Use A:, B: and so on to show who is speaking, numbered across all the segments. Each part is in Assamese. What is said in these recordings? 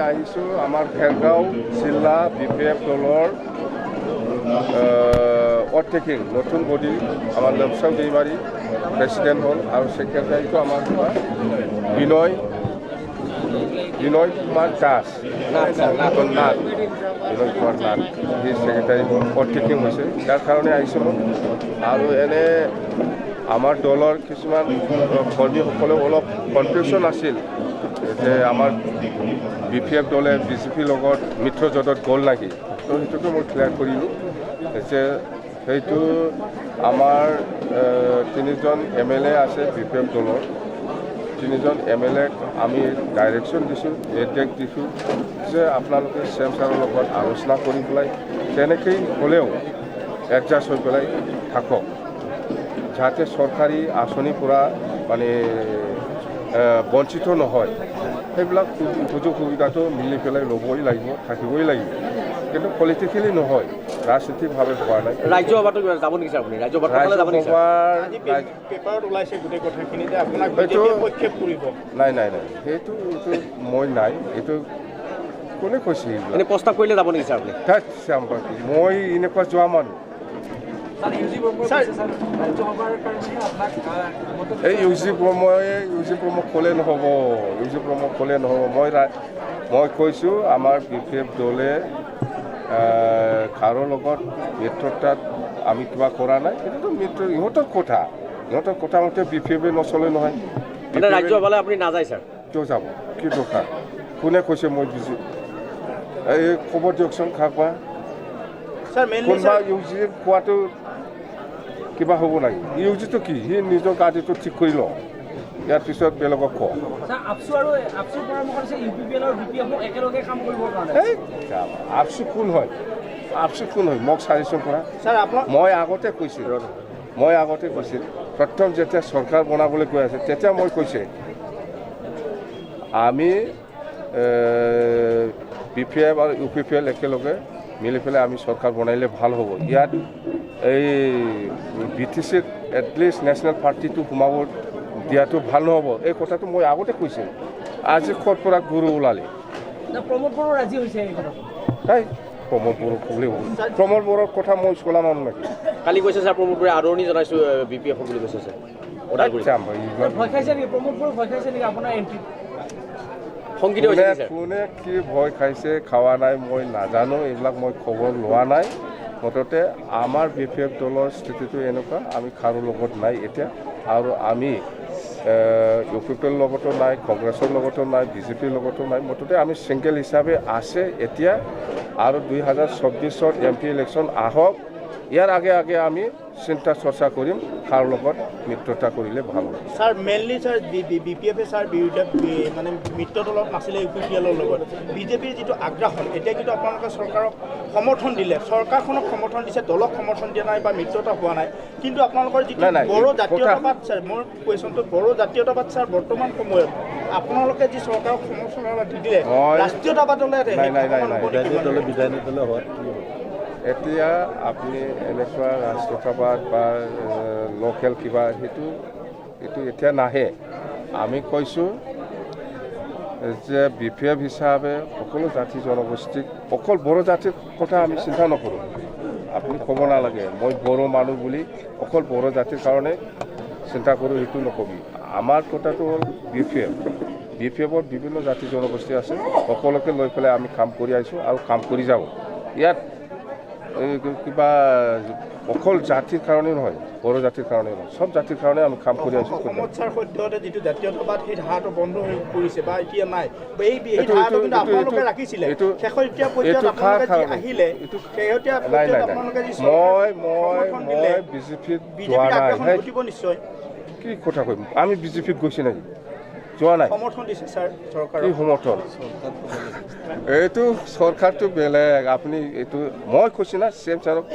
A: আহিছোঁ আমাৰ ভেৰগাঁও জিলা BPF দলৰ অটেকিং নতুন বডি আমাৰ লমচাম दैमारी প্ৰেচিডেণ্ট হ'ল আৰু ছেক্ৰেটাৰীটো আমাৰ বিনয় কুমাৰ দাস বিনয় কুমাৰ নাথ সি ছেক্ৰেটাৰী হ'ল অটেকিং হৈছে তাৰ কাৰণে আহিছোঁ আৰু এনে আমাৰ দলৰ কিছুমান কৰ্মীসকলেও অলপ কনফিউজন আছিল যে আমাৰ BPF দলে BJPৰ লগত মিত্ৰজোঁটত গ'ল নেকি তো সেইটোকে মই ক্লিয়াৰ কৰিলোঁ যে সেইটো আমাৰ 3জন MLA আছে BPF দলৰ 3জন MLA আমি ডাইৰেকশ্যন দিছোঁ নিৰ্দেশ দিছোঁ যে আপোনালোকে CM ছাৰৰ লগত আলোচনা কৰি পেলাই তেনেকেই হ'লেও এডজাষ্ট হৈ পেলাই থাকক যাতে চৰকাৰী আঁচনিৰ পৰা মানে বঞ্চিত নহয় সেইবিলাক সুযোগ সুবিধাটো মিলি পেলাই ল'বই লাগিব থাকিবই লাগিব কিন্তু পলিটিকেলি নহয় ৰাজনীতিকভাৱে হোৱা নাই
B: ৰাজ্যসভাটো যাব নেকি আপুনি ৰাজ্যসভাত যাব নেকি পেপাৰত ওলাইছে গোটেই কথাখিনি যে আপোনাক পদক্ষেপ কৰিব
A: নাই সেইটো মই নাই এইটো কোনে কৈছে
B: এনে প্ৰস্তাৱ কৰিলে যাব নেকি ছাৰ আপুনি
A: মই এনেকুৱা যোৱা মানুহ এই ইউজি প্ৰমোক ক'লে নহ'ব মই কৈছোঁ আমাৰ BPF দলে কাৰো লগত মিত্ৰতাত আমি কিবা কৰা নাই সেইটোতো ইহঁতৰ কথা মতে BPF নচলে নহয়
B: ৰাজ্যসভালৈ আপুনি নাযায় ছাৰ
A: কিয় যাব কি দৰকাৰ কোনে কৈছে মই বুজি এই খবৰ দিয়কচোন খাবা কোনোবা ইউজি কোৱাটো কিবা হ'ব লাগে ইউজিটো কি সি নিজৰ গাড়ীটো ঠিক কৰি লওঁ ইয়াৰ পিছত বেলেগক কওঁ আপচু কোন হয় মোক চাজেশ্যন কৰা মই আগতে কৈছিল প্ৰথম যেতিয়া চৰকাৰ বনাবলৈ গৈ আছে তেতিয়া মই কৈছে আমি BPF আৰু UPPL একেলগে মিলি পেলাই আমি চৰকাৰ বনাইলে ভাল হ'ব ইয়াত এই BTCত এটলিষ্ট নেশ্যনেল পাৰ্টিটো সোমাব দিয়াটো ভাল নহ'ব এই কথাটো মই আগতে কৈছোঁ আজি ক'ৰ পৰা গুৰু ওলালে
B: প্ৰমোদ বড়ো ৰাজি হৈছে
A: প্ৰমোদ বড়োৰ কথা মই চলা মানুহ নেকি
B: কালি কৈছে ছাৰ প্ৰমোদ বড়োৱে আদৰণি জনাইছোঁ BPF বুলি কৈছে ছাৰ কোনে কি ভয় খাইছে খাৱা নাই মই নাজানো এইবিলাক মই খবৰ লোৱা নাই মুঠতে আমাৰ BPF দলৰ স্থিতিটো এনেকুৱা আমি কাৰো লগত নাই এতিয়া আৰু আমি UPPৰ লগতো নাই কংগ্ৰেছৰ লগতো নাই BJPৰ লগতো নাই মুঠতে আমি ছিংগল হিচাপে আছে এতিয়া আৰু 2024ৰ MP ইলেকশ্যন আহক ইয়াৰ আগে আমি চিন্তা চৰ্চা কৰিম কাৰ লগত মিত্ৰতা কৰিলে ভাল হ'ব
C: ছাৰ মেইনলি ছাৰ BPFে ছাৰ বিৰোধী মানে মিত্ৰ দলত নাছিলে UPPLৰ লগত BJPৰ যিটো আগ্ৰাসন এতিয়া কিন্তু আপোনালোকে চৰকাৰক সমৰ্থন দিলে চৰকাৰখনক সমৰ্থন দিছে দলক সমৰ্থন দিয়া নাই বা মিত্ৰতা হোৱা নাই কিন্তু আপোনালোকৰ যিটো বড়ো জাতীয়তাবাদ ছাৰ মোৰ কুৱেশ্যনটো বড়ো জাতীয়তাবাদ ছাৰ বৰ্তমান সময়ত আপোনালোকে যি চৰকাৰক সমৰ্থন দিলে ৰাষ্ট্ৰীয়তাবাদলৈ
A: বিধায়িনী দলে হোৱাত এতিয়া আপুনি এনেকুৱা ৰাষ্ট্ৰীয়তাবাদ বা লোকেল কিবা সেইটো এতিয়া নাহে আমি কৈছোঁ যে BPF হিচাপে সকলো জাতি জনগোষ্ঠীক অকল বড়ো জাতিৰ কথা আমি চিন্তা নকৰোঁ আপুনি ক'ব নালাগে মই বড়ো মানুহ বুলি অকল বড়ো জাতিৰ কাৰণে চিন্তা কৰোঁ সেইটো নকবি আমাৰ কথাটো হ'ল BPFৰ বিভিন্ন জাতি জনগোষ্ঠী আছে সকলোকে লৈ পেলাই আমি কাম কৰি আহিছোঁ আৰু কাম কৰি যাওঁ ইয়াত কিবা অকল জাতিৰ কাৰণে নহয় বড়ো জাতিৰ কাৰণে নহয় সব জাতিৰ কাৰণে আমি কাম কৰি আছোঁ
C: অসমত ছাৰ সদ্যহতে যিটো জাতীয়তাবাদ সেই ধাৰাটো বন্ধ হৈ পৰিছে বা এতিয়া নাই এই ধাৰাটো কিন্তু আপোনালোকে ৰাখিছিলে শেহতীয়া পৰ্যায়ত আপোনালোকে আহিলে শেহতীয়া পৰ্যায়ত আপোনালোকে যি
A: মই BJPত যোৱা নাই
C: নিশ্চয়
A: কি কথা কৈম আমি BJPত গৈছে নেকি যোৱা নাই
C: সমৰ্থন দিছে ছাৰ চৰকাৰ
A: কি সমৰ্থন এইটো চৰকাৰটো বেলেগ আপুনি এইটো মই কৈছোঁ না CM ছাৰক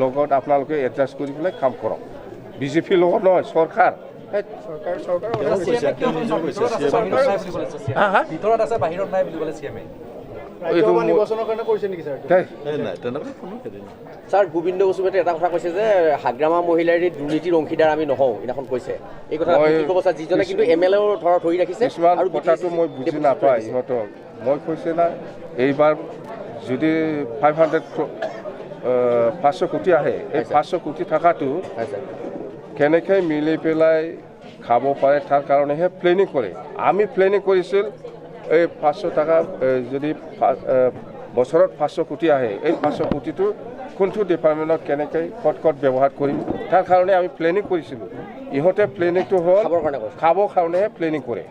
A: লগত আপোনালোকে এডজাষ্ট কৰি পেলাই কাম কৰক BJPৰ লগত নহয় চৰকাৰ
B: ভিতৰত আছে বাহিৰত নাই বুলি ক'লে CM এইটো
C: নিৰ্বাচনৰ কাৰণে কৰিছে নেকি ছাৰ
D: নাই তেনেকুৱা কোনো হেৰি নাই
E: ছাৰ গোবিন্দ বসুমতাৰীয়ে এটা কথা কৈছে যে হাগ্ৰামা মহিলাৰ দুৰ্নীতিৰ অংশীদাৰ আমি নহওঁ এইদিনাখন কৈছে এই কথা কি ক'ব ছাৰ যিজনে কিন্তু MLA ধৰি ৰাখিছে
B: কিছুমান কথাটো মই বুজি নাপায় ইহঁতক মই কৈছে না এইবাৰ যদি 500 কোটি আহে এই 500 কোটি টকাটো কেনেকৈ মিলি পেলাই খাব পাৰে তাৰ কাৰণেহে প্লেনিং কৰে আমি প্লেনিং কৰিছিল এই 500 টকা যদি বছৰত 500 কোটি আহে এই 500 কোটিটো কোনটো ডিপাৰ্টমেণ্টত কেনেকৈ ক'ত ব্যৱহাৰ কৰিম তাৰ কাৰণে আমি প্লেনিং কৰিছিলোঁ ইহঁতে প্লেনিংটো হ'ল খাবৰ কাৰণেহে প্লেনিং কৰে